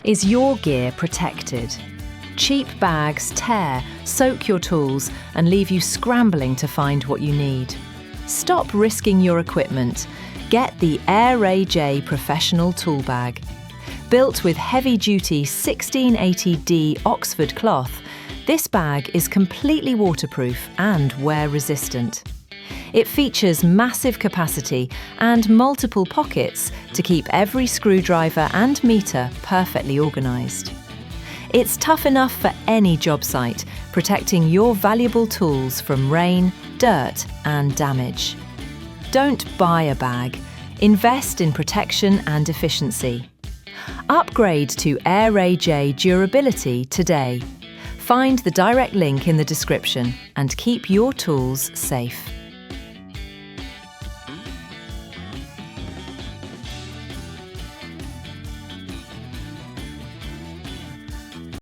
Is your gear protected? Cheap bags tear, soak your tools, and leave you scrambling to find what you need. Stop risking your equipment. Get the AIRAJ Professional Tool Bag. Built with heavy-duty 1680D Oxford cloth, this bag is completely waterproof and wear-resistant. It features massive capacity and multiple pockets to keep every screwdriver and meter perfectly organised. It's tough enough for any job site, protecting your valuable tools from rain, dirt and damage. Don't buy a bag. Invest in protection and efficiency. Upgrade to AIRAJ Durability today. Find the direct link in the description and keep your tools safe.